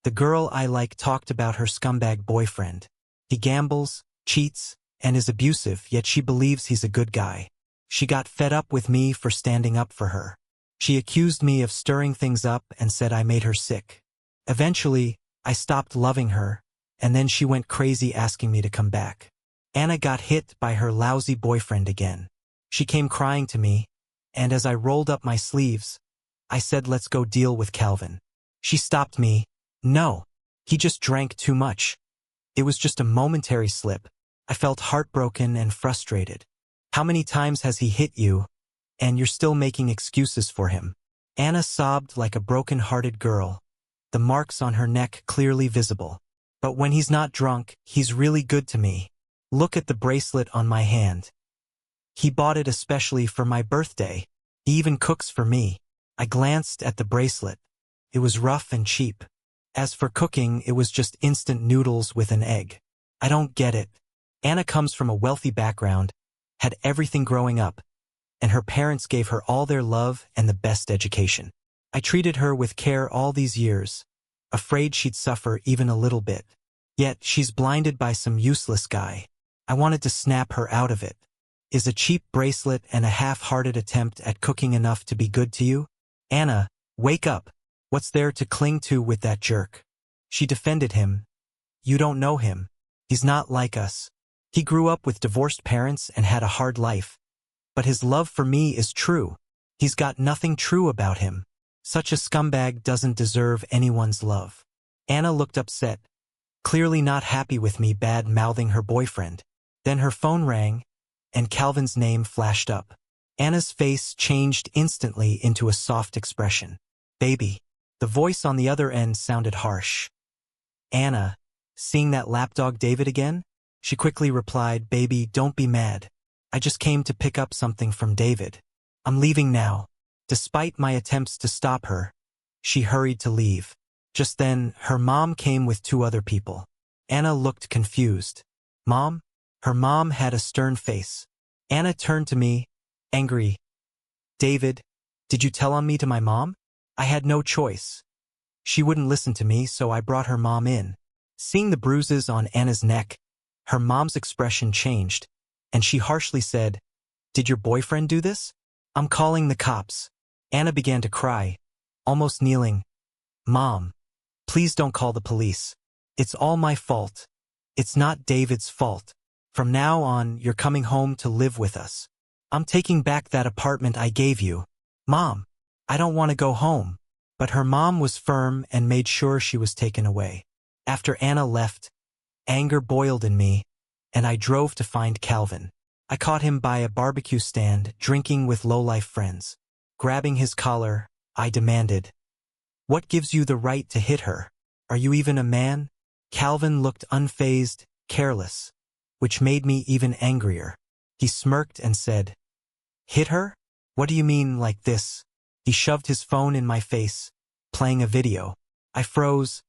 The girl I like talked about her scumbag boyfriend. He gambles, cheats, and is abusive, yet she believes he's a good guy. She got fed up with me for standing up for her. She accused me of stirring things up and said I made her sick. Eventually, I stopped loving her, and then she went crazy asking me to come back. Anna got hit by her lousy boyfriend again. She came crying to me, and as I rolled up my sleeves, I said let's go deal with Calvin. She stopped me. No, he just drank too much. It was just a momentary slip. I felt heartbroken and frustrated. How many times has he hit you, and you're still making excuses for him? Anna sobbed like a broken-hearted girl, the marks on her neck clearly visible. But when he's not drunk, he's really good to me. Look at the bracelet on my hand. He bought it especially for my birthday. He even cooks for me. I glanced at the bracelet. It was rough and cheap. As for cooking, it was just instant noodles with an egg. I don't get it. Anna comes from a wealthy background, had everything growing up, and her parents gave her all their love and the best education. I treated her with care all these years, afraid she'd suffer even a little bit. Yet she's blinded by some useless guy. I wanted to snap her out of it. Is a cheap bracelet and a half-hearted attempt at cooking enough to be good to you? Anna, wake up. What's there to cling to with that jerk? She defended him. You don't know him. He's not like us. He grew up with divorced parents and had a hard life. But his love for me is true. He's got nothing true about him. Such a scumbag doesn't deserve anyone's love. Anna looked upset, clearly not happy with me bad-mouthing her boyfriend. Then her phone rang, and Calvin's name flashed up. Anna's face changed instantly into a soft expression. Baby. The voice on the other end sounded harsh. Anna, seeing that lapdog David again? She quickly replied, Baby, don't be mad. I just came to pick up something from David. I'm leaving now. Despite my attempts to stop her, she hurried to leave. Just then, her mom came with 2 other people. Anna looked confused. Mom? Her mom had a stern face. Anna turned to me, angry. David, did you tell on me to my mom? I had no choice. She wouldn't listen to me, so I brought her mom in. Seeing the bruises on Anna's neck, her mom's expression changed, and she harshly said, Did your boyfriend do this? I'm calling the cops. Anna began to cry, almost kneeling. Mom, please don't call the police. It's all my fault. It's not David's fault. From now on, you're coming home to live with us. I'm taking back that apartment I gave you. Mom, I don't want to go home. But her mom was firm and made sure she was taken away. After Anna left, anger boiled in me, and I drove to find Calvin. I caught him by a barbecue stand, drinking with low-life friends. Grabbing his collar, I demanded, What gives you the right to hit her? Are you even a man? Calvin looked unfazed, careless, which made me even angrier. He smirked and said, Hit her? What do you mean like this? He shoved his phone in my face, playing a video. I froze,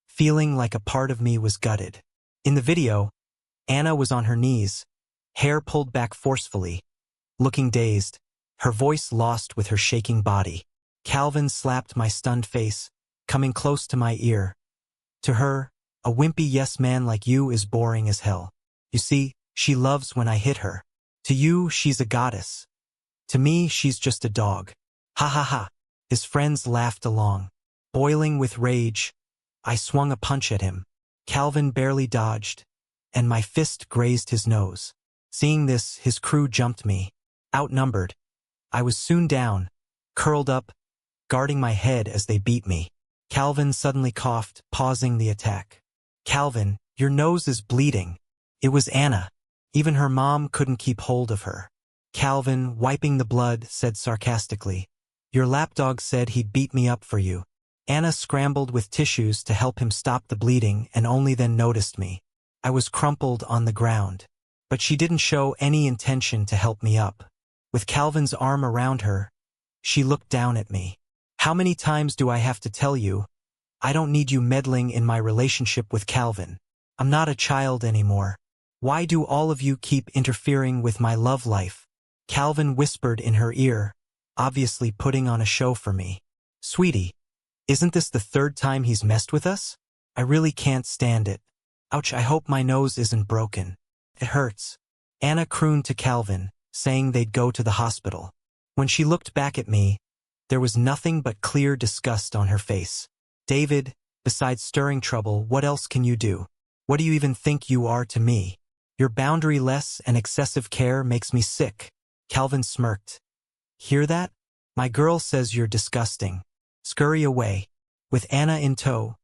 feeling like a part of me was gutted. In the video, Anna was on her knees, hair pulled back forcefully, looking dazed, her voice lost with her shaking body. Calvin slapped my stunned face, coming close to my ear. To her, a wimpy yes man like you is boring as hell. You see, she loves when I hit her. To you, she's a goddess. To me, she's just a dog. Ha ha ha. His friends laughed along. Boiling with rage, I swung a punch at him. Calvin barely dodged, and my fist grazed his nose. Seeing this, his crew jumped me. Outnumbered, I was soon down, curled up, guarding my head as they beat me. Calvin suddenly coughed, pausing the attack. Calvin, your nose is bleeding. It was Anna. Even her mom couldn't keep hold of her. Calvin, wiping the blood, said sarcastically, Your lapdog said he'd beat me up for you. Anna scrambled with tissues to help him stop the bleeding and only then noticed me. I was crumpled on the ground, but she didn't show any intention to help me up. With Calvin's arm around her, she looked down at me. How many times do I have to tell you? I don't need you meddling in my relationship with Calvin. I'm not a child anymore. Why do all of you keep interfering with my love life? Calvin whispered in her ear, obviously putting on a show for me. Sweetie, isn't this the 3rd time he's messed with us? I really can't stand it. Ouch, I hope my nose isn't broken. It hurts. Anna crooned to Calvin, saying they'd go to the hospital. When she looked back at me, there was nothing but clear disgust on her face. David, besides stirring trouble, what else can you do? What do you even think you are to me? Your boundary-less and excessive care makes me sick. Calvin smirked. Hear that? My girl says you're disgusting. Scurry away. With Anna in tow,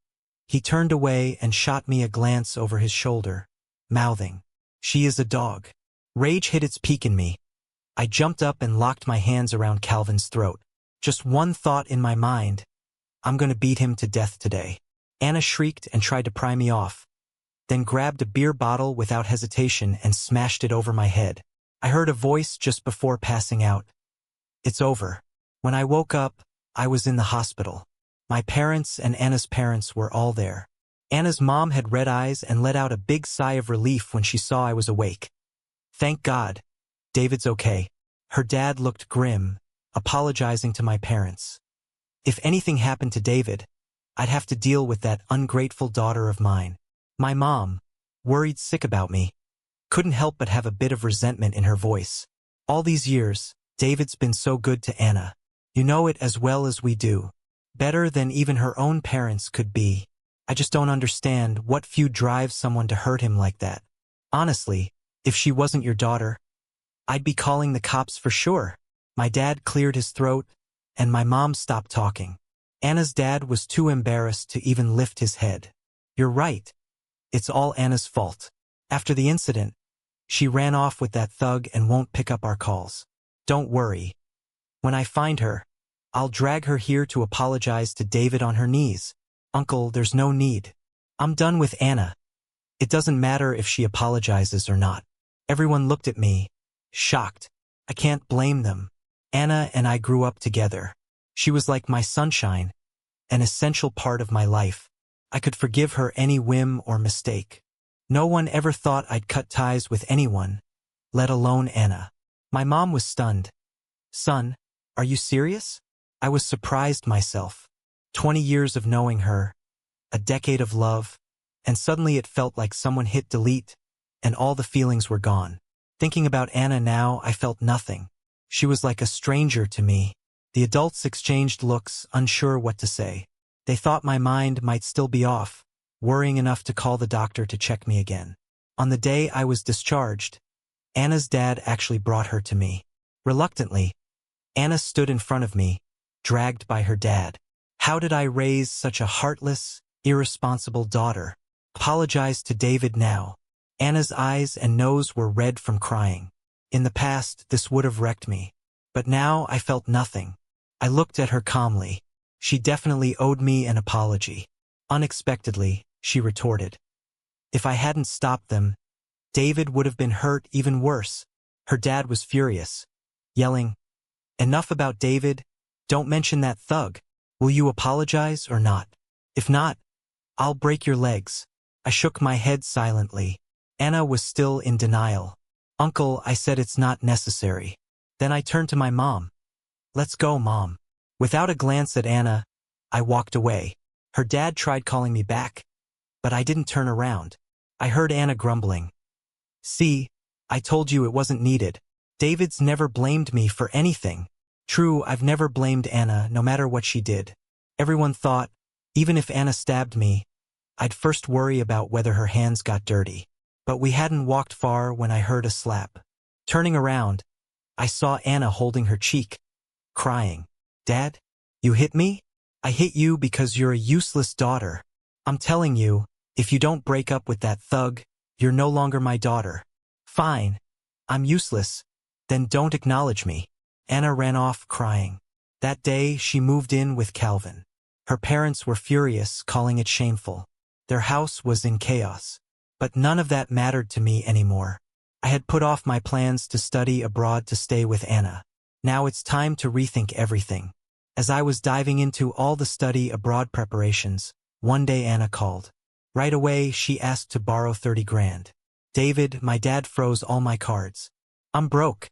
he turned away and shot me a glance over his shoulder, mouthing, "She is a dog." Rage hit its peak in me. I jumped up and locked my hands around Calvin's throat. Just one thought in my mind: I'm gonna beat him to death today. Anna shrieked and tried to pry me off, then grabbed a beer bottle without hesitation and smashed it over my head. I heard a voice just before passing out. It's over. When I woke up, I was in the hospital. My parents and Anna's parents were all there. Anna's mom had red eyes and let out a big sigh of relief when she saw I was awake. Thank God. David's okay. Her dad looked grim, apologizing to my parents. If anything happened to David, I'd have to deal with that ungrateful daughter of mine. My mom, worried sick about me, couldn't help but have a bit of resentment in her voice. All these years, David's been so good to Anna. You know it as well as we do. Better than even her own parents could be. I just don't understand what feud drives someone to hurt him like that. Honestly, if she wasn't your daughter, I'd be calling the cops for sure. My dad cleared his throat, and my mom stopped talking. Anna's dad was too embarrassed to even lift his head. You're right. It's all Anna's fault. After the incident, she ran off with that thug and won't pick up our calls. Don't worry. When I find her, I'll drag her here to apologize to David on her knees. Uncle, there's no need. I'm done with Anna. It doesn't matter if she apologizes or not. Everyone looked at me, shocked. I can't blame them. Anna and I grew up together. She was like my sunshine, an essential part of my life. I could forgive her any whim or mistake. No one ever thought I'd cut ties with anyone, let alone Anna. My mom was stunned. Son, are you serious? I was surprised myself. 20 years of knowing her, a decade of love, and suddenly it felt like someone hit delete, and all the feelings were gone. Thinking about Anna now, I felt nothing. She was like a stranger to me. The adults exchanged looks, unsure what to say. They thought my mind might still be off, worrying enough to call the doctor to check me again. On the day I was discharged, Anna's dad actually brought her to me. Reluctantly, Anna stood in front of me, dragged by her dad. How did I raise such a heartless, irresponsible daughter? Apologize to David now. Anna's eyes and nose were red from crying. In the past, this would have wrecked me. But now I felt nothing. I looked at her calmly. She definitely owed me an apology. Unexpectedly, she retorted. If I hadn't stopped them, David would have been hurt even worse. Her dad was furious, yelling, "Enough about David. Don't mention that thug. Will you apologize or not? If not, I'll break your legs." I shook my head silently. Anna was still in denial. "Uncle," I said, "it's not necessary." Then I turned to my mom. "Let's go, Mom." Without a glance at Anna, I walked away. Her dad tried calling me back, but I didn't turn around. I heard Anna grumbling. "See, I told you it wasn't needed. David's never blamed me for anything." True, I've never blamed Anna, no matter what she did. Everyone thought, even if Anna stabbed me, I'd first worry about whether her hands got dirty. But we hadn't walked far when I heard a slap. Turning around, I saw Anna holding her cheek, crying. "Dad, you hit me? I hit you because you're a useless daughter. I'm telling you, if you don't break up with that thug, you're no longer my daughter." "Fine. I'm useless. Then don't acknowledge me." Anna ran off crying. That day, she moved in with Calvin. Her parents were furious, calling it shameful. Their house was in chaos. But none of that mattered to me anymore. I had put off my plans to study abroad to stay with Anna. Now it's time to rethink everything. As I was diving into all the study abroad preparations, one day Anna called. Right away, she asked to borrow 30 grand. "David, my dad froze all my cards. I'm broke.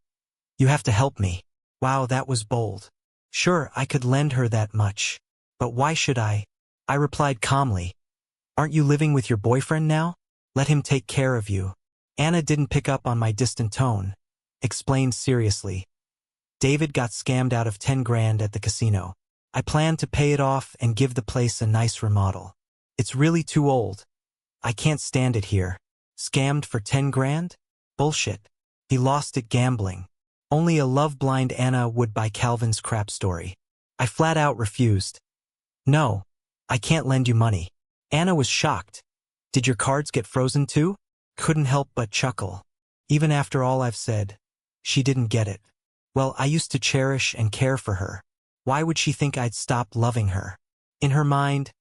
You have to help me." Wow, that was bold. Sure, I could lend her that much. But why should I? I replied calmly. Aren't you living with your boyfriend now? Let him take care of you. Anna didn't pick up on my distant tone. Explained seriously. David got scammed out of 10 grand at the casino. I planned to pay it off and give the place a nice remodel. It's really too old. I can't stand it here. Scammed for 10 grand? Bullshit. He lost it gambling. Only a love-blind Anna would buy Calvin's crap story. I flat out refused. No, I can't lend you money. Anna was shocked. Did your cards get frozen too? Couldn't help but chuckle. Even after all I've said, she didn't get it. Well, I used to cherish and care for her. Why would she think I'd stop loving her? In her mind,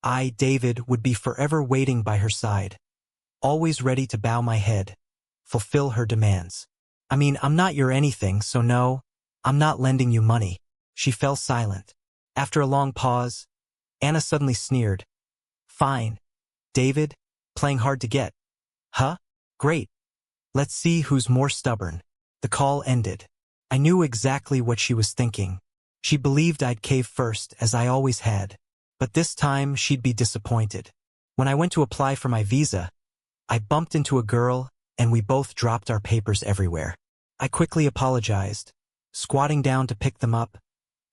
I, David, would be forever waiting by her side. Always ready to bow my head. Fulfill her demands. I mean, I'm not your anything, so no, I'm not lending you money. She fell silent. After a long pause, Anna suddenly sneered. Fine. David, playing hard to get. Huh? Great. Let's see who's more stubborn. The call ended. I knew exactly what she was thinking. She believed I'd cave first, as I always had. But this time, she'd be disappointed. When I went to apply for my visa, I bumped into a girl, and we both dropped our papers everywhere. I quickly apologized, squatting down to pick them up,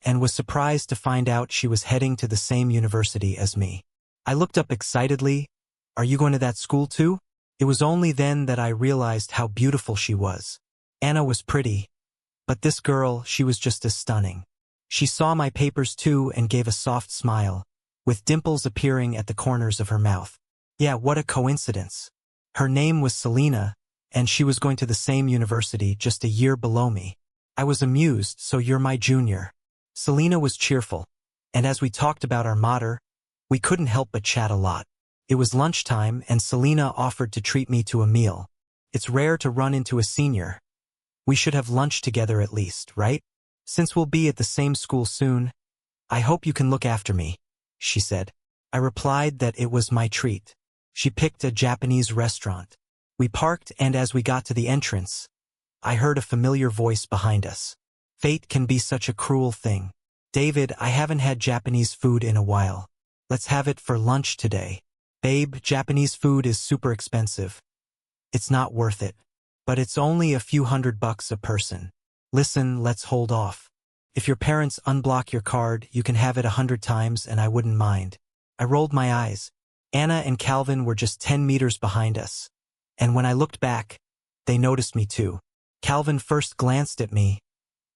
and was surprised to find out she was heading to the same university as me. I looked up excitedly. Are you going to that school too? It was only then that I realized how beautiful she was. Anna was pretty, but this girl, she was just as stunning. She saw my papers too and gave a soft smile, with dimples appearing at the corners of her mouth. Yeah, what a coincidence. Her name was Selena, and she was going to the same university just a year below me. I was amused, so you're my junior. Selena was cheerful, and as we talked about our mater, we couldn't help but chat a lot. It was lunchtime, and Selena offered to treat me to a meal. It's rare to run into a senior. We should have lunch together at least, right? Since we'll be at the same school soon, I hope you can look after me, she said. I replied that it was my treat. She picked a Japanese restaurant. We parked, and as we got to the entrance, I heard a familiar voice behind us. Fate can be such a cruel thing. David, I haven't had Japanese food in a while. Let's have it for lunch today. Babe, Japanese food is super expensive. It's not worth it. But it's only a few $100 a person. Listen, let's hold off. If your parents unblock your card, you can have it 100 times and I wouldn't mind. I rolled my eyes. Anna and Calvin were just 10 meters behind us. And when I looked back, they noticed me too. Calvin first glanced at me,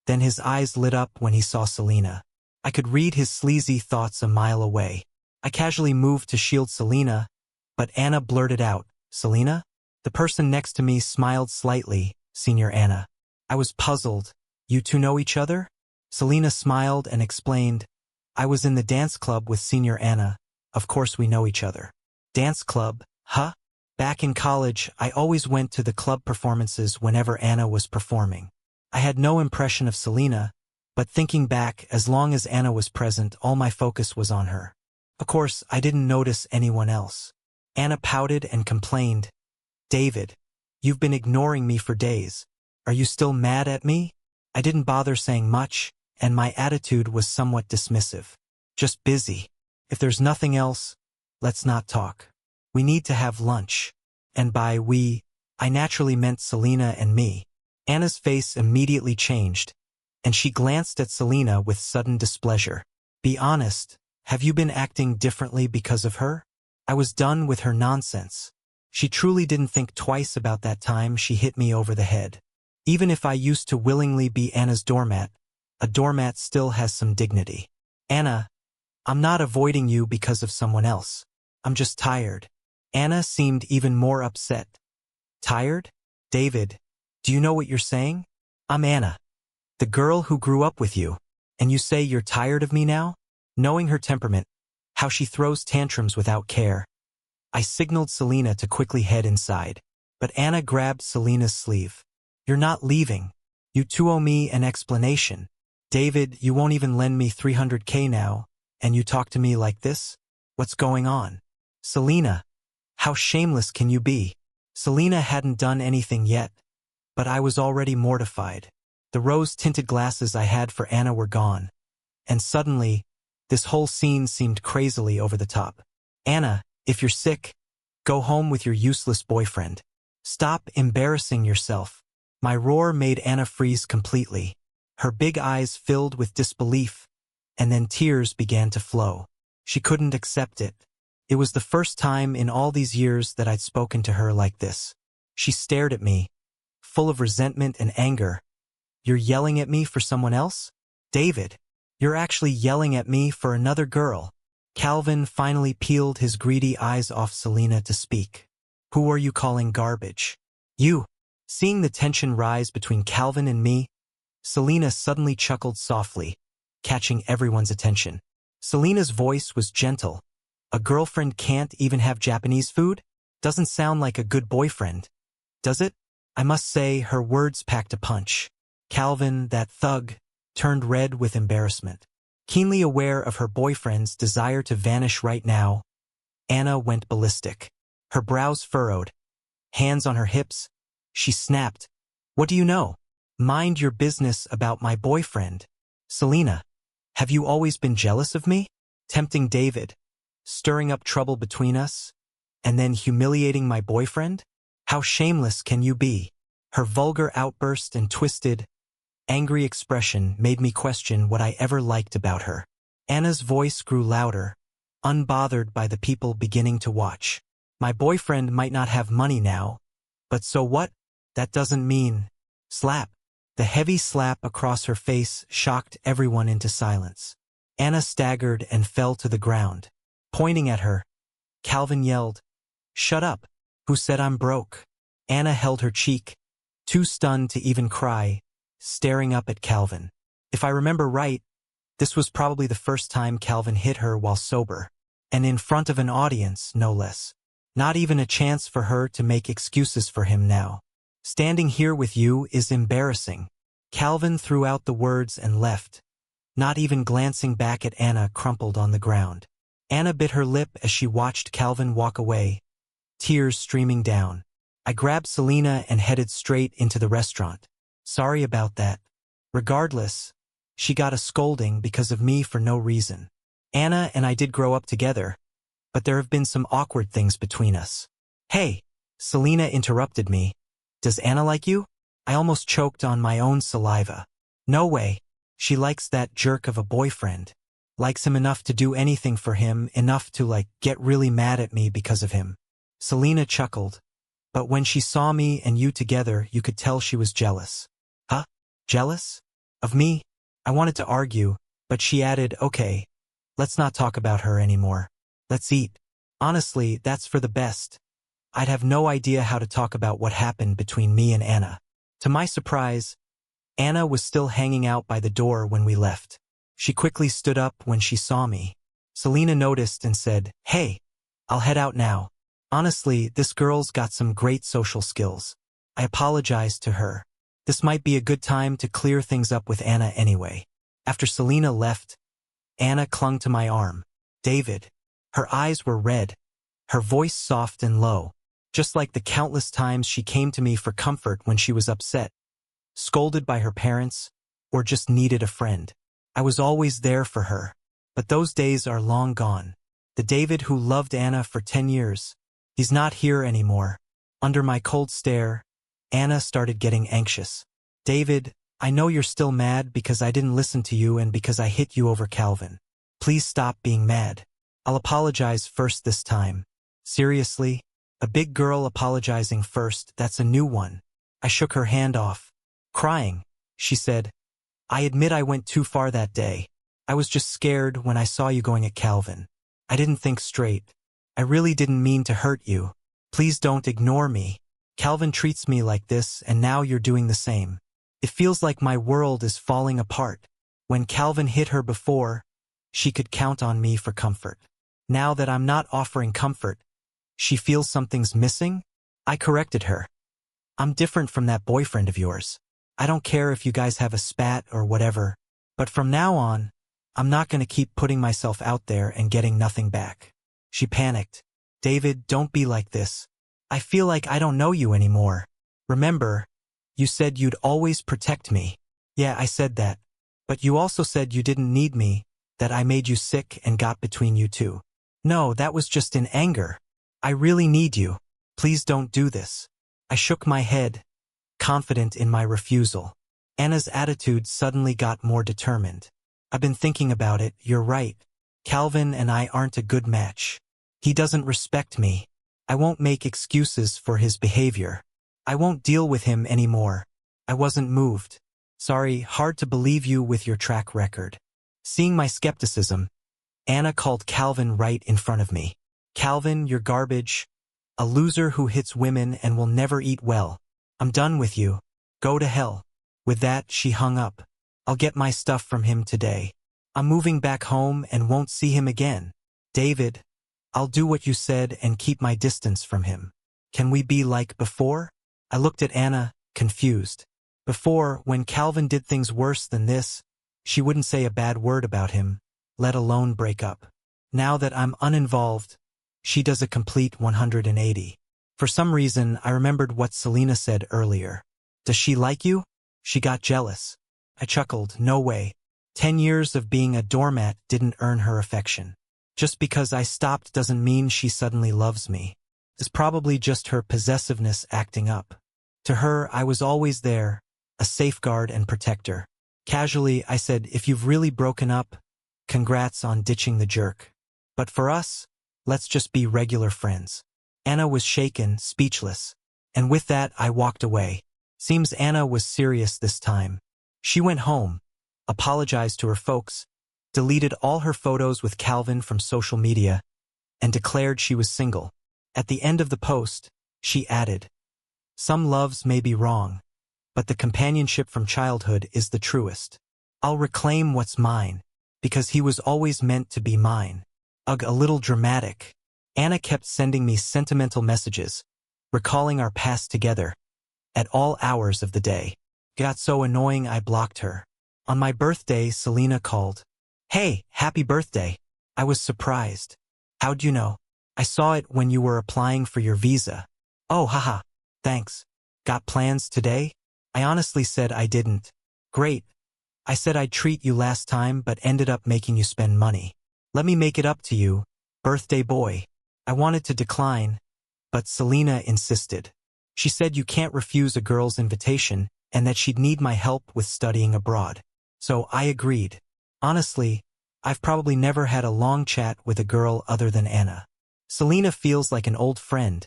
then his eyes lit up when he saw Selena. I could read his sleazy thoughts a mile away. I casually moved to shield Selena, but Anna blurted out, Selena? The person next to me smiled slightly, Senior Anna. I was puzzled. You two know each other? Selena smiled and explained, I was in the dance club with Senior Anna. Of course we know each other. Dance club, huh? Back in college, I always went to the club performances whenever Anna was performing. I had no impression of Selena, but thinking back, as long as Anna was present, all my focus was on her. Of course, I didn't notice anyone else. Anna pouted and complained, David, you've been ignoring me for days. Are you still mad at me? I didn't bother saying much, and my attitude was somewhat dismissive. Just busy. If there's nothing else, let's not talk. We need to have lunch. And by we, I naturally meant Selena and me. Anna's face immediately changed, and she glanced at Selena with sudden displeasure. Be honest, have you been acting differently because of her? I was done with her nonsense. She truly didn't think twice about that time she hit me over the head. Even if I used to willingly be Anna's doormat, a doormat still has some dignity. Anna, I'm not avoiding you because of someone else. I'm just tired. Anna seemed even more upset. Tired? David, do you know what you're saying? I'm Anna, the girl who grew up with you, and you say you're tired of me now? Knowing her temperament, how she throws tantrums without care, I signaled Selena to quickly head inside, but Anna grabbed Selena's sleeve. You're not leaving. You two owe me an explanation. David, you won't even lend me $300K now, and you talk to me like this? What's going on? Selena, how shameless can you be? Selena hadn't done anything yet, but I was already mortified. The rose-tinted glasses I had for Anna were gone, and suddenly, this whole scene seemed crazily over the top. Anna, If you're sick, go home with your useless boyfriend. Stop embarrassing yourself. My roar made Anna freeze completely. Her big eyes filled with disbelief, and then tears began to flow. She couldn't accept it. It was the first time in all these years that I'd spoken to her like this. She stared at me, full of resentment and anger. You're yelling at me for someone else? David, you're actually yelling at me for another girl. Calvin finally peeled his greedy eyes off Selena to speak. Who are you calling garbage? You. Seeing the tension rise between Calvin and me, Selena suddenly chuckled softly, catching everyone's attention. Selena's voice was gentle. A girlfriend can't even have Japanese food? Doesn't sound like a good boyfriend, does it? I must say her words packed a punch. Calvin, that thug, turned red with embarrassment. Keenly aware of her boyfriend's desire to vanish right now, Anna went ballistic. Her brows furrowed, hands on her hips. She snapped. What do you know? Mind your business about my boyfriend. Selena, have you always been jealous of me? Tempting David, stirring up trouble between us, and then humiliating my boyfriend? How shameless can you be? Her vulgar outburst and twisted, angry expression made me question what I ever liked about her. Anna's voice grew louder, unbothered by the people beginning to watch. My boyfriend might not have money now, but so what? That doesn't mean... Slap. The heavy slap across her face shocked everyone into silence. Anna staggered and fell to the ground. Pointing at her, Calvin yelled, "Shut up! Who said I'm broke?" Anna held her cheek, too stunned to even cry, staring up at Calvin. If I remember right, this was probably the first time Calvin hit her while sober, and in front of an audience, no less. Not even a chance for her to make excuses for him now. Standing here with you is embarrassing. Calvin threw out the words and left, not even glancing back at Anna crumpled on the ground. Anna bit her lip as she watched Calvin walk away, tears streaming down. I grabbed Selena and headed straight into the restaurant. Sorry about that. Regardless, she got a scolding because of me for no reason. Anna and I did grow up together, but there have been some awkward things between us. Hey, Selena interrupted me. Does Anna like you? I almost choked on my own saliva. No way. She likes that jerk of a boyfriend. Likes him enough to do anything for him, enough to get really mad at me because of him. Selena chuckled. But when she saw me and you together, you could tell she was jealous. Huh? Jealous? Of me? I wanted to argue, but she added, okay, let's not talk about her anymore. Let's eat. Honestly, that's for the best. I'd have no idea how to talk about what happened between me and Anna. To my surprise, Anna was still hanging out by the door when we left. She quickly stood up when she saw me. Selena noticed and said, "Hey, I'll head out now. Honestly, this girl's got some great social skills." I apologized to her. This might be a good time to clear things up with Anna anyway. After Selena left, Anna clung to my arm. David. Her eyes were red, her voice soft and low, just like the countless times she came to me for comfort when she was upset, scolded by her parents, or just needed a friend. I was always there for her. But those days are long gone. The David who loved Anna for 10 years, he's not here anymore. Under my cold stare, Anna started getting anxious. David, I know you're still mad because I didn't listen to you and because I hit you over Calvin. Please stop being mad. I'll apologize first this time. Seriously? A big girl apologizing first, that's a new one. I shook her hand off. Crying, she said, I admit I went too far that day. I was just scared when I saw you going at Calvin. I didn't think straight. I really didn't mean to hurt you. Please don't ignore me. Calvin treats me like this and now you're doing the same. It feels like my world is falling apart. When Calvin hit her before, she could count on me for comfort. Now that I'm not offering comfort, she feels something's missing? I corrected her. I'm different from that boyfriend of yours. I don't care if you guys have a spat or whatever, but from now on, I'm not going to keep putting myself out there and getting nothing back. She panicked. David, don't be like this. I feel like I don't know you anymore. Remember, you said you'd always protect me. Yeah, I said that. But you also said you didn't need me, that I made you sick and got between you two. No, that was just in anger. I really need you. Please don't do this. I shook my head, confident in my refusal. Anna's attitude suddenly got more determined. I've been thinking about it, you're right. Calvin and I aren't a good match. He doesn't respect me. I won't make excuses for his behavior. I won't deal with him anymore. I wasn't moved. Sorry, hard to believe you with your track record. Seeing my skepticism, Anna called Calvin right in front of me. Calvin, you're garbage. A loser who hits women and will never eat well. I'm done with you. Go to hell. With that, she hung up. I'll get my stuff from him today. I'm moving back home and won't see him again. David, I'll do what you said and keep my distance from him. Can we be like before? I looked at Anna, confused. Before, when Calvin did things worse than this, she wouldn't say a bad word about him, let alone break up. Now that I'm uninvolved, she does a complete 180. For some reason, I remembered what Selena said earlier. Does she like you? She got jealous. I chuckled, no way. 10 years of being a doormat didn't earn her affection. Just because I stopped doesn't mean she suddenly loves me. It's probably just her possessiveness acting up. To her, I was always there, a safeguard and protector. Casually, I said, if you've really broken up, congrats on ditching the jerk. But for us, let's just be regular friends. Anna was shaken, speechless. And with that, I walked away. Seems Anna was serious this time. She went home, apologized to her folks, deleted all her photos with Calvin from social media, and declared she was single. At the end of the post, she added, some loves may be wrong, but the companionship from childhood is the truest. I'll reclaim what's mine, because he was always meant to be mine. Ugh, a little dramatic. Anna kept sending me sentimental messages, recalling our past together, at all hours of the day. It got so annoying I blocked her. On my birthday, Selena called. Hey, happy birthday. I was surprised. How'd you know? I saw it when you were applying for your visa. Oh, haha. Thanks. Got plans today? I honestly said I didn't. Great. I said I'd treat you last time but ended up making you spend money. Let me make it up to you, birthday boy. I wanted to decline, but Selena insisted. She said you can't refuse a girl's invitation and that she'd need my help with studying abroad. So I agreed. Honestly, I've probably never had a long chat with a girl other than Anna. Selena feels like an old friend,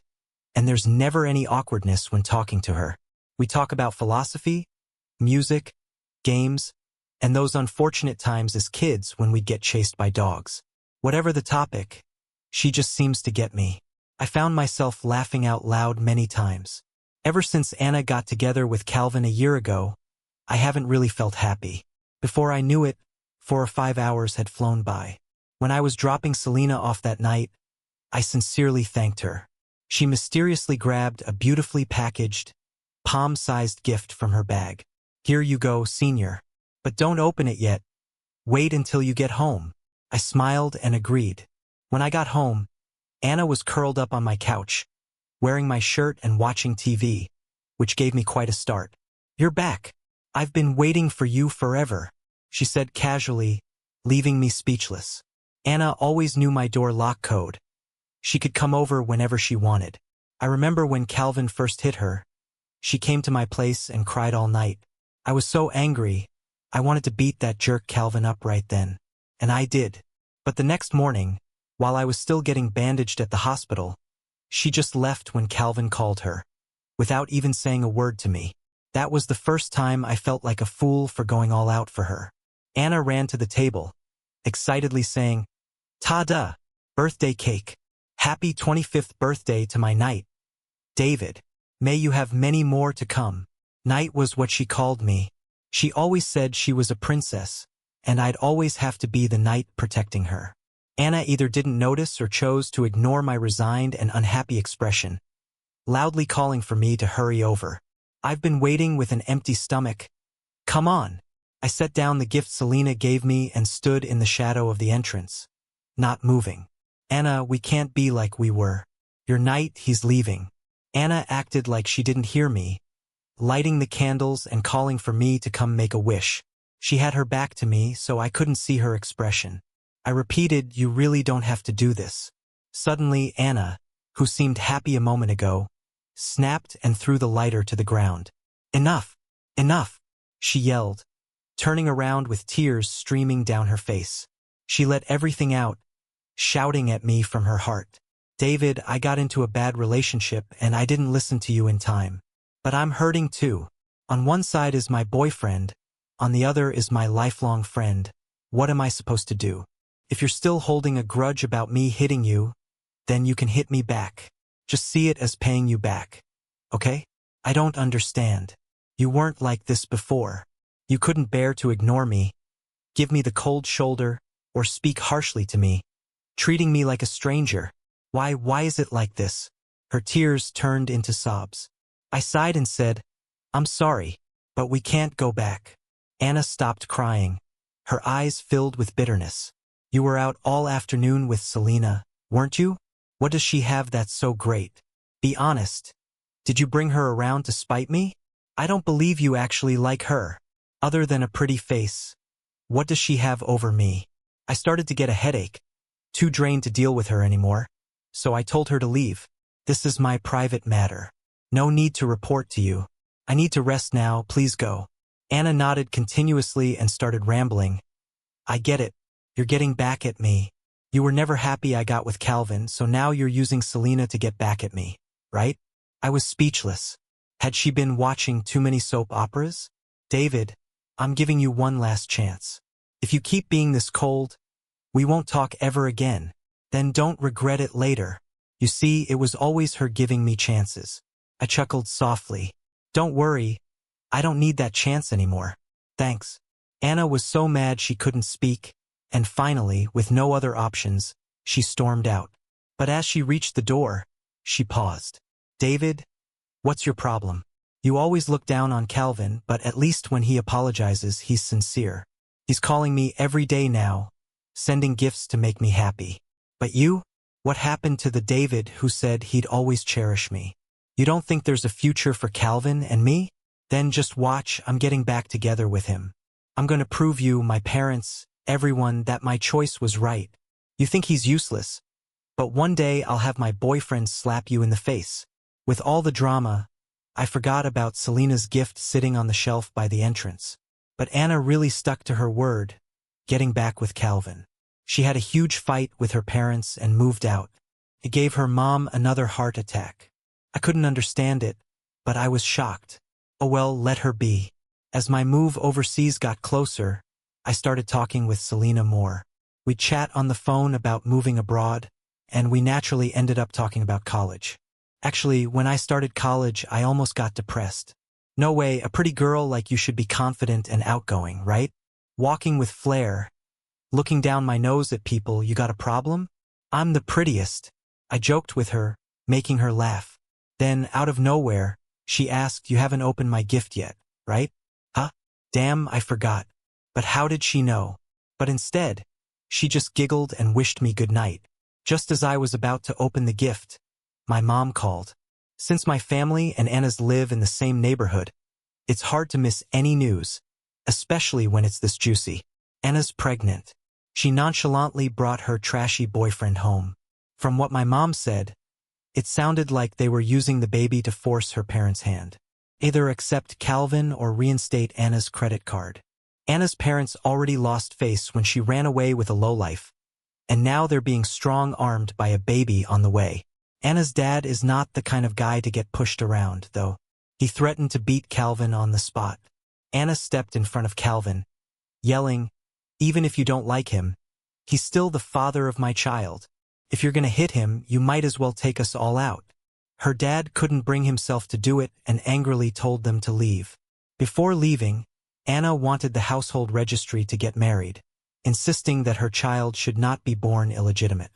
and there's never any awkwardness when talking to her. We talk about philosophy, music, games, and those unfortunate times as kids when we'd get chased by dogs. Whatever the topic, she just seems to get me. I found myself laughing out loud many times. Ever since Anna got together with Calvin a year ago, I haven't really felt happy. Before I knew it, 4 or 5 hours had flown by. When I was dropping Selena off that night, I sincerely thanked her. She mysteriously grabbed a beautifully packaged, palm-sized gift from her bag. Here you go, senior. But don't open it yet. Wait until you get home. I smiled and agreed. When I got home, Anna was curled up on my couch, wearing my shirt and watching TV, which gave me quite a start. You're back. I've been waiting for you forever, she said casually, leaving me speechless. Anna always knew my door lock code. She could come over whenever she wanted. I remember when Calvin first hit her. She came to my place and cried all night. I was so angry. I wanted to beat that jerk Calvin up right then. And I did. But the next morning, while I was still getting bandaged at the hospital, she just left when Calvin called her, without even saying a word to me. That was the first time I felt like a fool for going all out for her. Anna ran to the table, excitedly saying, "Ta-da! Birthday cake. Happy 25th birthday to my knight. David. May you have many more to come." Knight was what she called me. She always said she was a princess, and I'd always have to be the knight protecting her. Anna either didn't notice or chose to ignore my resigned and unhappy expression, loudly calling for me to hurry over. I've been waiting with an empty stomach. Come on. I set down the gift Selena gave me and stood in the shadow of the entrance, not moving. Anna, we can't be like we were. Your knight, he's leaving. Anna acted like she didn't hear me, lighting the candles and calling for me to come make a wish. She had her back to me, so I couldn't see her expression. I repeated, you really don't have to do this. Suddenly, Anna, who seemed happy a moment ago, snapped and threw the lighter to the ground. Enough! Enough! She yelled, turning around with tears streaming down her face. She let everything out, shouting at me from her heart. David, I got into a bad relationship and I didn't listen to you in time. But I'm hurting too. On one side is my boyfriend, on the other is my lifelong friend. What am I supposed to do? If you're still holding a grudge about me hitting you, then you can hit me back. Just see it as paying you back. Okay? I don't understand. You weren't like this before. You couldn't bear to ignore me, give me the cold shoulder, or speak harshly to me, treating me like a stranger. Why is it like this? Her tears turned into sobs. I sighed and said, I'm sorry, but we can't go back. Anna stopped crying. Her eyes filled with bitterness. You were out all afternoon with Selena, weren't you? What does she have that's so great? Be honest. Did you bring her around to spite me? I don't believe you actually like her. Other than a pretty face, what does she have over me? I started to get a headache, too drained to deal with her anymore. So I told her to leave. This is my private matter. No need to report to you. I need to rest now, please go. Anna nodded continuously and started rambling. I get it. You're getting back at me. You were never happy I got with Calvin, so now you're using Selena to get back at me, right? I was speechless. Had she been watching too many soap operas? David, I'm giving you one last chance. If you keep being this cold, we won't talk ever again. Then don't regret it later. You see, it was always her giving me chances. I chuckled softly. Don't worry. I don't need that chance anymore. Thanks. Anna was so mad she couldn't speak, and finally, with no other options, she stormed out. But as she reached the door, she paused. David, what's your problem? You always look down on Calvin, but at least when he apologizes, he's sincere. He's calling me every day now, sending gifts to make me happy. But you? What happened to the David who said he'd always cherish me? You don't think there's a future for Calvin and me? Then just watch, I'm getting back together with him. I'm going to prove you, my parents, everyone, that my choice was right. You think he's useless, but one day I'll have my boyfriend slap you in the face. With all the drama, I forgot about Selena's gift sitting on the shelf by the entrance. But Anna really stuck to her word, getting back with Calvin. She had a huge fight with her parents and moved out. It gave her mom another heart attack. I couldn't understand it, but I was shocked. Oh well, let her be. As my move overseas got closer, I started talking with Selena more. We'd chat on the phone about moving abroad, and we naturally ended up talking about college. Actually, when I started college, I almost got depressed. No way, a pretty girl like you should be confident and outgoing, right? Walking with flair. Looking down my nose at people, you got a problem? I'm the prettiest. I joked with her, making her laugh. Then, out of nowhere, she asked, you haven't opened my gift yet, right? Huh? Damn, I forgot. But how did she know? But instead, she just giggled and wished me good night. Just as I was about to open the gift, my mom called. Since my family and Anna's live in the same neighborhood, it's hard to miss any news, especially when it's this juicy. Anna's pregnant. She nonchalantly brought her trashy boyfriend home. From what my mom said, it sounded like they were using the baby to force her parents' hand. Either accept Calvin or reinstate Anna's credit card. Anna's parents already lost face when she ran away with a lowlife, and now they're being strong-armed by a baby on the way. Anna's dad is not the kind of guy to get pushed around, though. He threatened to beat Calvin on the spot. Anna stepped in front of Calvin, yelling, even if you don't like him, he's still the father of my child. If you're gonna hit him, you might as well take us all out. Her dad couldn't bring himself to do it and angrily told them to leave. Before leaving, Anna wanted the household registry to get married, insisting that her child should not be born illegitimate.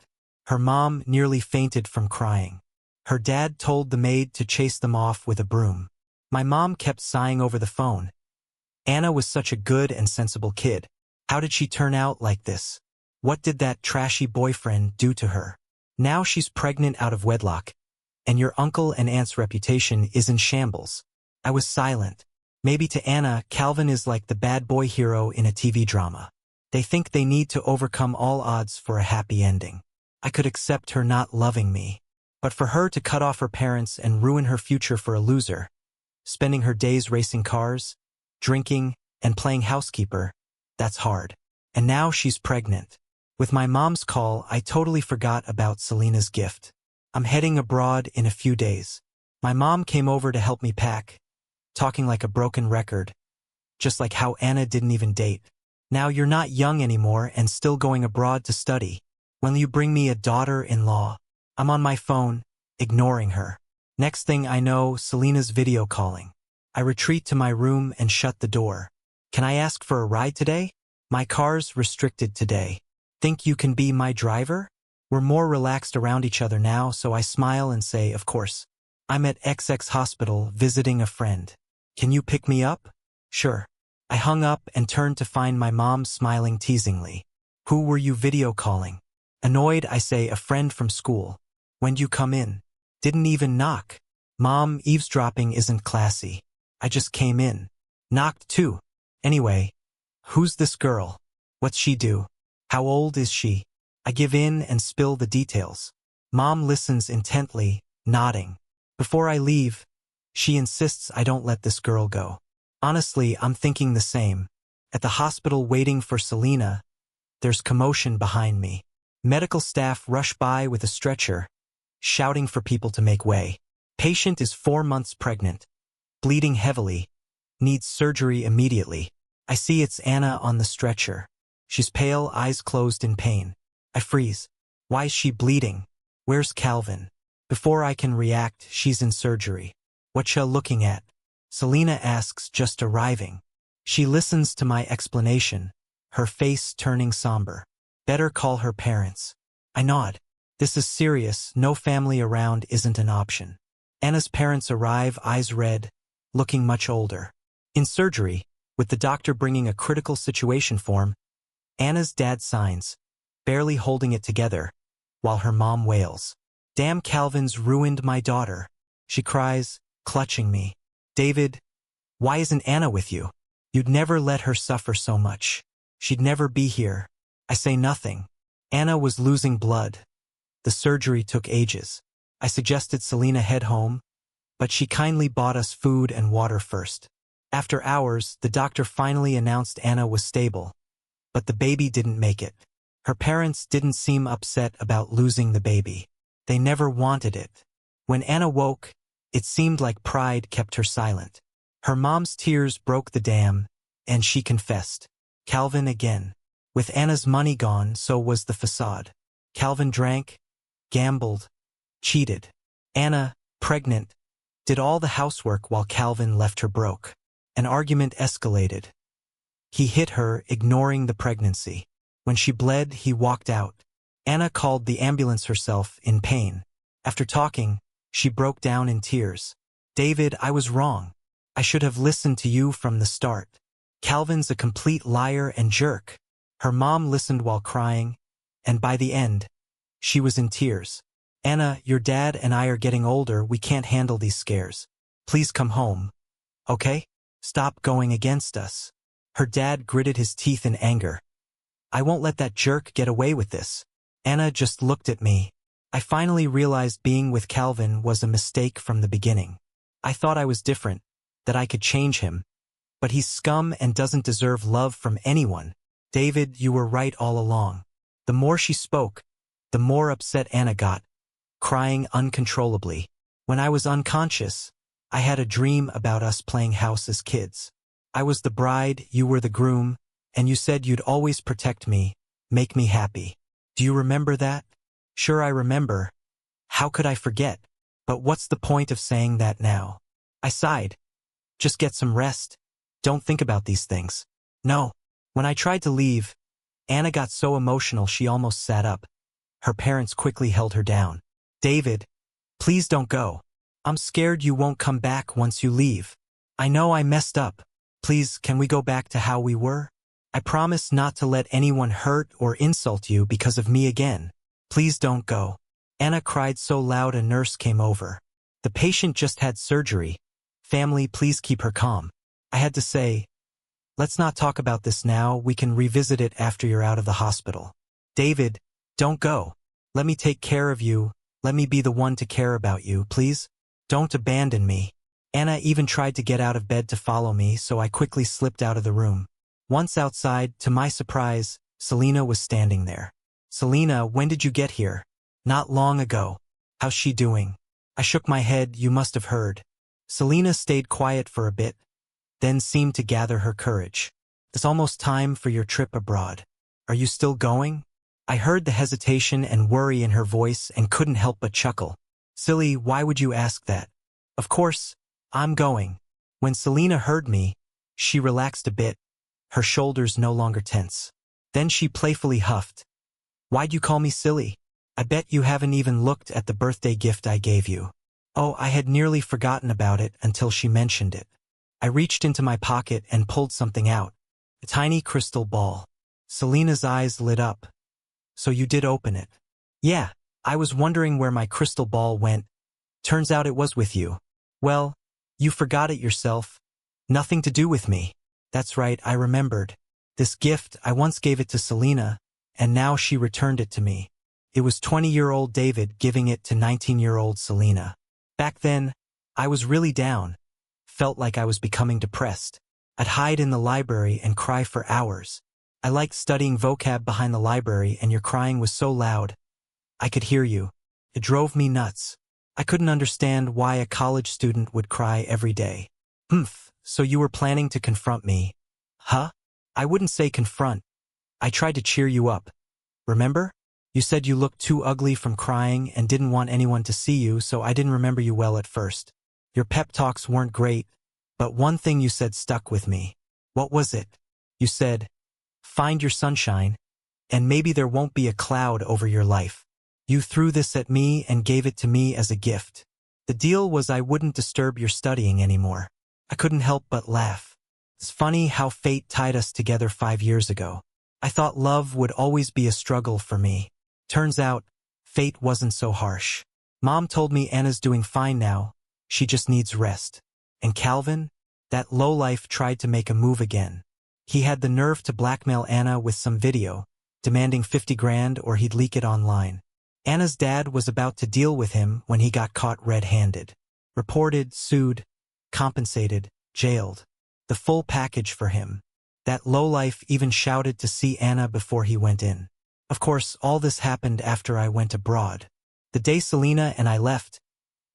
Her mom nearly fainted from crying. Her dad told the maid to chase them off with a broom. My mom kept sighing over the phone. Anna was such a good and sensible kid. How did she turn out like this? What did that trashy boyfriend do to her? Now she's pregnant out of wedlock, and your uncle and aunt's reputation is in shambles. I was silent. Maybe to Anna, Calvin is like the bad boy hero in a TV drama. They think they need to overcome all odds for a happy ending. I could accept her not loving me. But for her to cut off her parents and ruin her future for a loser, spending her days racing cars, drinking, and playing housekeeper, that's hard. And now she's pregnant. With my mom's call, I totally forgot about Selena's gift. I'm heading abroad in a few days. My mom came over to help me pack, talking like a broken record, just like how Anna didn't even date. Now you're not young anymore and still going abroad to study. When will you bring me a daughter-in-law? I'm on my phone, ignoring her. Next thing I know, Selena's video calling. I retreat to my room and shut the door. Can I ask for a ride today? My car's restricted today. Think you can be my driver? We're more relaxed around each other now, so I smile and say, of course. I'm at XX hospital visiting a friend. Can you pick me up? Sure. I hung up and turned to find my mom smiling teasingly. Who were you video calling? Annoyed, I say, a friend from school. When'd you come in? Didn't even knock. Mom, eavesdropping isn't classy. I just came in. Knocked too. Anyway, who's this girl? What's she do? How old is she? I give in and spill the details. Mom listens intently, nodding. Before I leave, she insists I don't let this girl go. Honestly, I'm thinking the same. At the hospital waiting for Selena, there's commotion behind me. Medical staff rush by with a stretcher, shouting for people to make way. Patient is 4 months pregnant, bleeding heavily, needs surgery immediately. I see it's Anna on the stretcher. She's pale, eyes closed in pain. I freeze. Why is she bleeding? Where's Calvin? Before I can react, she's in surgery. Whatcha looking at? Selena asks, just arriving. She listens to my explanation, her face turning somber. Better call her parents. I nod. This is serious, no family around isn't an option. Anna's parents arrive, eyes red, looking much older. In surgery, with the doctor bringing a critical situation form, Anna's dad signs, barely holding it together, while her mom wails. Damn, Calvin's ruined my daughter. She cries, clutching me. David, why isn't Anna with you? You'd never let her suffer so much. She'd never be here. I say nothing. Anna was losing blood. The surgery took ages. I suggested Selena head home, but she kindly bought us food and water first. After hours, the doctor finally announced Anna was stable, but the baby didn't make it. Her parents didn't seem upset about losing the baby. They never wanted it. When Anna woke, it seemed like pride kept her silent. Her mom's tears broke the dam, and she confessed. Calvin again. With Anna's money gone, so was the facade. Calvin drank, gambled, cheated. Anna, pregnant, did all the housework while Calvin left her broke. An argument escalated. He hit her, ignoring the pregnancy. When she bled, he walked out. Anna called the ambulance herself, in pain. After talking, she broke down in tears. David, I was wrong. I should have listened to you from the start. Calvin's a complete liar and jerk. Her mom listened while crying, and by the end, she was in tears. Anna, your dad and I are getting older, we can't handle these scares. Please come home. Okay? Stop going against us. Her dad gritted his teeth in anger. I won't let that jerk get away with this. Anna just looked at me. I finally realized being with Calvin was a mistake from the beginning. I thought I was different, that I could change him. But he's scum and doesn't deserve love from anyone. David, you were right all along. The more she spoke, the more upset Anna got, crying uncontrollably. When I was unconscious, I had a dream about us playing house as kids. I was the bride, you were the groom, and you said you'd always protect me, make me happy. Do you remember that? Sure, I remember. How could I forget? But what's the point of saying that now? I sighed. Just get some rest. Don't think about these things. No. When I tried to leave, Anna got so emotional she almost sat up. Her parents quickly held her down. David, please don't go. I'm scared you won't come back once you leave. I know I messed up. Please, can we go back to how we were? I promise not to let anyone hurt or insult you because of me again. Please don't go. Anna cried so loud a nurse came over. The patient just had surgery. Family, please keep her calm. I had to say, Let's not talk about this now, we can revisit it after you're out of the hospital. David, don't go. Let me take care of you. Let me be the one to care about you, please. Don't abandon me. Anna even tried to get out of bed to follow me, so I quickly slipped out of the room. Once outside, to my surprise, Selena was standing there. Selena, when did you get here? Not long ago. How's she doing? I shook my head, you must have heard. Selena stayed quiet for a bit, then seemed to gather her courage. It's almost time for your trip abroad. Are you still going? I heard the hesitation and worry in her voice and couldn't help but chuckle. Silly, why would you ask that? Of course, I'm going. When Selena heard me, she relaxed a bit, her shoulders no longer tense. Then she playfully huffed. Why'd you call me silly? I bet you haven't even looked at the birthday gift I gave you. Oh, I had nearly forgotten about it until she mentioned it. I reached into my pocket and pulled something out. A tiny crystal ball. Selena's eyes lit up. So you did open it? Yeah, I was wondering where my crystal ball went. Turns out it was with you. Well, you forgot it yourself. Nothing to do with me. That's right, I remembered. This gift, I once gave it to Selena, and now she returned it to me. It was 20-year-old David giving it to 19-year-old Selena. Back then, I was really down. Felt like I was becoming depressed. I'd hide in the library and cry for hours. I liked studying vocab behind the library, and your crying was so loud. I could hear you. It drove me nuts. I couldn't understand why a college student would cry every day. So you were planning to confront me. Huh? I wouldn't say confront. I tried to cheer you up. Remember? You said you looked too ugly from crying and didn't want anyone to see you, so I didn't remember you well at first. Your pep talks weren't great, but one thing you said stuck with me. What was it? You said, find your sunshine, and maybe there won't be a cloud over your life. You threw this at me and gave it to me as a gift. The deal was I wouldn't disturb your studying anymore. I couldn't help but laugh. It's funny how fate tied us together 5 years ago. I thought love would always be a struggle for me. Turns out, fate wasn't so harsh. Mom told me Anna's doing fine now. She just needs rest. And Calvin, that lowlife, tried to make a move again. He had the nerve to blackmail Anna with some video, demanding 50 grand or he'd leak it online. Anna's dad was about to deal with him when he got caught red-handed. Reported, sued, compensated, jailed. The full package for him. That lowlife even shouted to see Anna before he went in. Of course, all this happened after I went abroad. The day Selena and I left,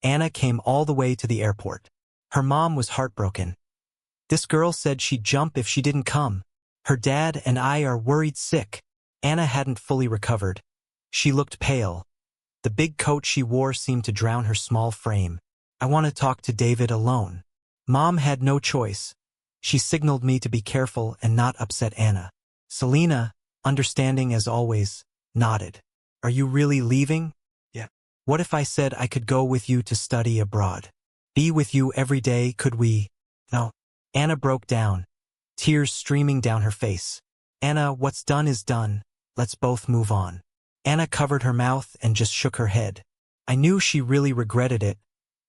Anna came all the way to the airport. Her mom was heartbroken. This girl said she'd jump if she didn't come. Her dad and I are worried sick. Anna hadn't fully recovered. She looked pale. The big coat she wore seemed to drown her small frame. I want to talk to David alone. Mom had no choice. She signaled me to be careful and not upset Anna. Selena, understanding as always, nodded. Are you really leaving? Yeah. What if I said I could go with you to study abroad? Be with you every day, could we? No. Anna broke down, tears streaming down her face. Anna, what's done is done. Let's both move on. Anna covered her mouth and just shook her head. I knew she really regretted it.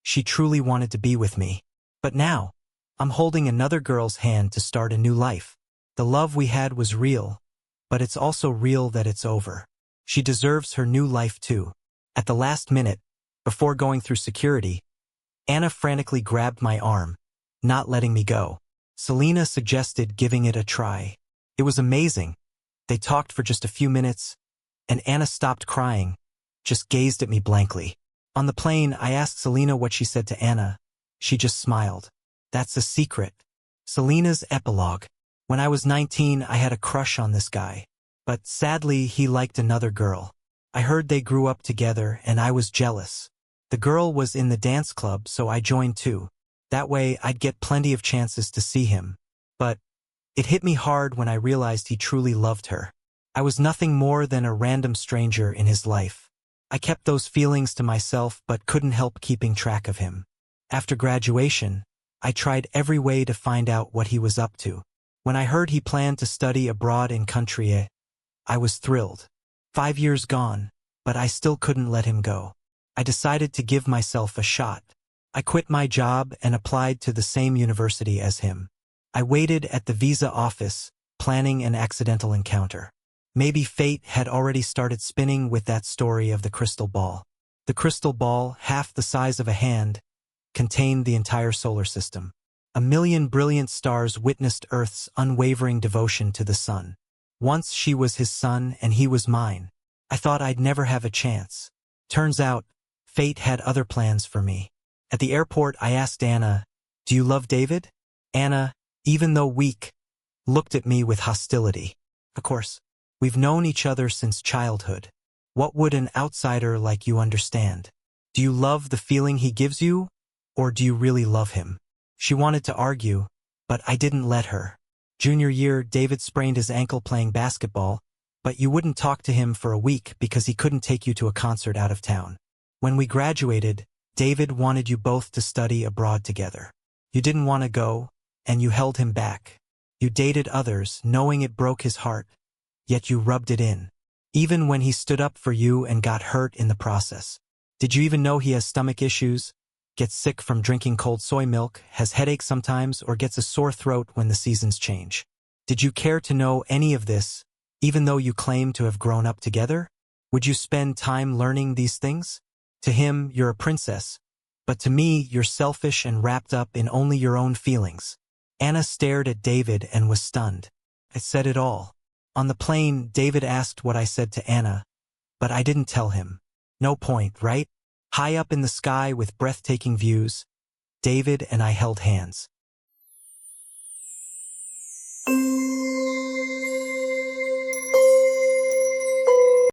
She truly wanted to be with me. But now, I'm holding another girl's hand to start a new life. The love we had was real, but it's also real that it's over. She deserves her new life too. At the last minute, before going through security, Anna frantically grabbed my arm, not letting me go. Selena suggested giving it a try. It was amazing. They talked for just a few minutes, and Anna stopped crying, just gazed at me blankly. On the plane, I asked Selena what she said to Anna. She just smiled. That's a secret. Selena's epilogue. When I was 19, I had a crush on this guy. But sadly, he liked another girl. I heard they grew up together, and I was jealous. The girl was in the dance club, so I joined too. That way, I'd get plenty of chances to see him. But it hit me hard when I realized he truly loved her. I was nothing more than a random stranger in his life. I kept those feelings to myself but couldn't help keeping track of him. After graduation, I tried every way to find out what he was up to. When I heard he planned to study abroad in country, I was thrilled. 5 years gone, but I still couldn't let him go. I decided to give myself a shot. I quit my job and applied to the same university as him. I waited at the visa office, planning an accidental encounter. Maybe fate had already started spinning with that story of the crystal ball. The crystal ball, half the size of a hand, contained the entire solar system. 1,000,000 brilliant stars witnessed Earth's unwavering devotion to the sun. Once she was his son and he was mine. I thought I'd never have a chance. Turns out, fate had other plans for me. At the airport, I asked Anna, "Do you love David?" Anna, even though weak, looked at me with hostility. Of course, we've known each other since childhood. What would an outsider like you understand? Do you love the feeling he gives you, or do you really love him? She wanted to argue, but I didn't let her. Junior year, David sprained his ankle playing basketball, but you wouldn't talk to him for a week because he couldn't take you to a concert out of town. When we graduated, David wanted you both to study abroad together. You didn't want to go, and you held him back. You dated others, knowing it broke his heart, yet you rubbed it in. Even when he stood up for you and got hurt in the process. Did you even know he has stomach issues, gets sick from drinking cold soy milk, has headaches sometimes, or gets a sore throat when the seasons change? Did you care to know any of this, even though you claim to have grown up together? Would you spend time learning these things? To him, you're a princess, but to me, you're selfish and wrapped up in only your own feelings. Anna stared at David and was stunned. I said it all. On the plane, David asked what I said to Anna, but I didn't tell him. No point, right? High up in the sky with breathtaking views, David and I held hands.